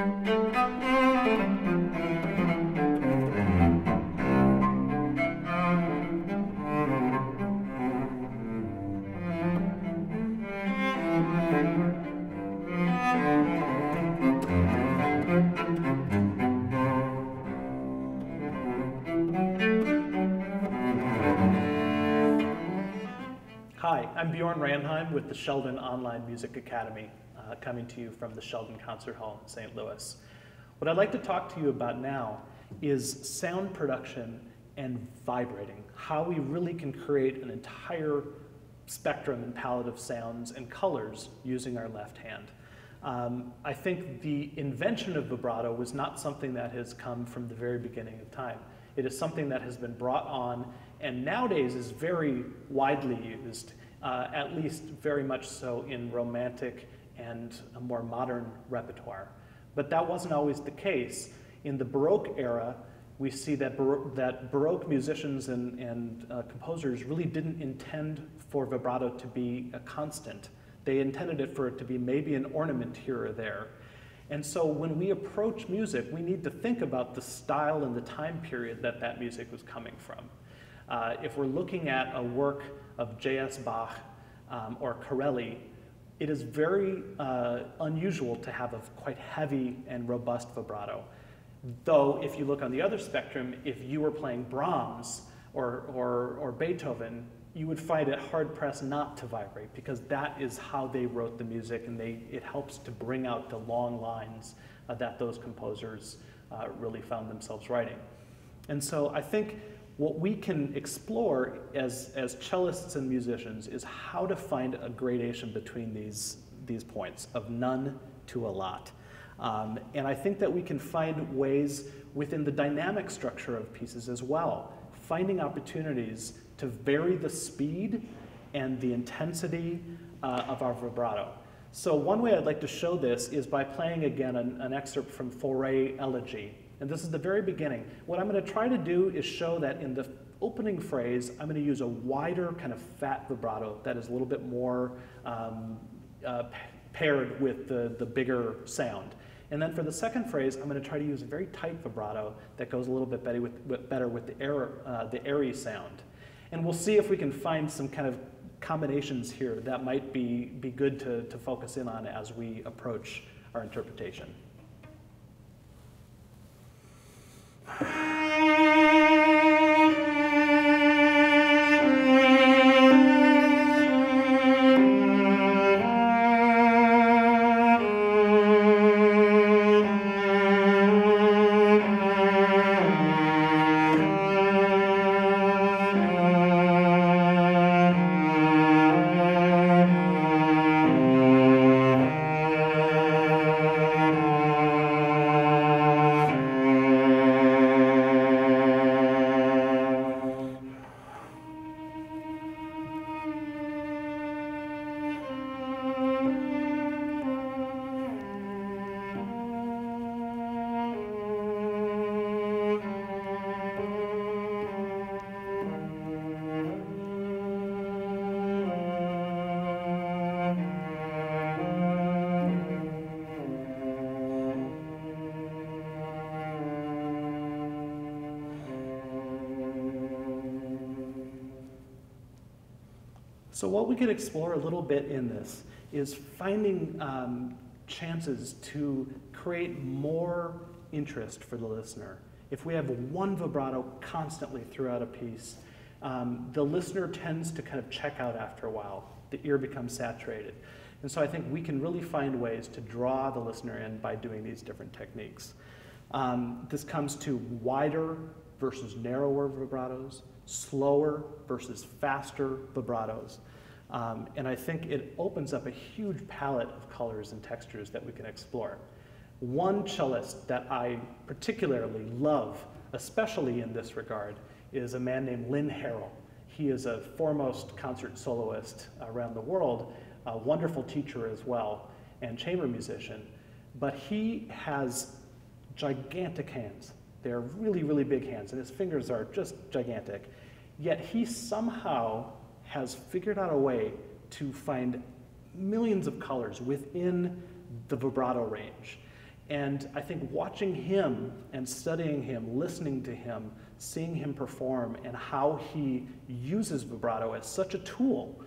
Hi, I'm Bjorn Ranheim with the Sheldon Online Music Academy, coming to you from the Sheldon Concert Hall in St. Louis. What I'd like to talk to you about now is sound production and vibrating, how we really can create an entire spectrum and palette of sounds and colors using our left hand. I think the invention of vibrato was not something that has come from the very beginning of time. It is something that has been brought on and nowadays is very widely used, at least very much so in romantic and a more modern repertoire. But that wasn't always the case. In the Baroque era, we see that Baroque musicians and composers really didn't intend for vibrato to be a constant. They intended for it to be maybe an ornament here or there. And so when we approach music, we need to think about the style and the time period that that music was coming from. If we're looking at a work of J.S. Bach or Corelli, it is very unusual to have a quite heavy and robust vibrato. Though if you look on the other spectrum, if you were playing Brahms or Beethoven, you would find it hard-pressed not to vibrate because that is how they wrote the music, and it helps to bring out the long lines that those composers really found themselves writing. And so I think what we can explore as cellists and musicians is how to find a gradation between these points of none to a lot. And I think that we can find ways within the dynamic structure of pieces as well, finding opportunities to vary the speed and the intensity of our vibrato. So one way I'd like to show this is by playing again an excerpt from Fauré Elegy. And this is the very beginning. What I'm going to try to do is show that in the opening phrase, I'm going to use a wider kind of fat vibrato that is a little bit more paired with the bigger sound. And then for the second phrase, I'm going to try to use a very tight vibrato that goes a little bit better with the airy sound. And we'll see if we can find some kind of combinations here that might be good to focus in on as we approach our interpretation. So what we could explore a little bit in this is finding chances to create more interest for the listener. If we have one vibrato constantly throughout a piece, the listener tends to kind of check out after a while. The ear becomes saturated. And so I think we can really find ways to draw the listener in by doing these different techniques. This comes to wider versus narrower vibratos, slower versus faster vibratos. And I think it opens up a huge palette of colors and textures that we can explore. One cellist that I particularly love, especially in this regard, is a man named Lynn Harrell. He is a foremost concert soloist around the world, a wonderful teacher as well, and chamber musician. But he has gigantic hands. They're really, really big hands, and his fingers are just gigantic. Yet he somehow has figured out a way to find millions of colors within the vibrato range. And I think watching him and studying him, listening to him, seeing him perform, and how he uses vibrato as such a tool,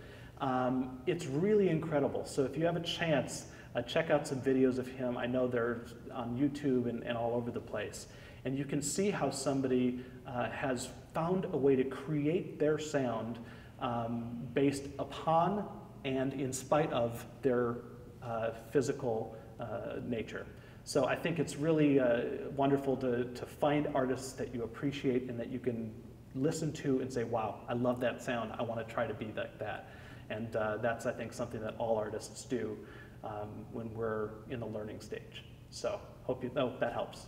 it's really incredible. So if you have a chance, check out some videos of him. I know they're on YouTube and all over the place. And you can see how somebody has found a way to create their sound based upon and in spite of their physical nature. So I think it's really wonderful to find artists that you appreciate and that you can listen to and say, wow, I love that sound. I want to try to be like that. And that's, I think, something that all artists do when we're in the learning stage. So hope that helps.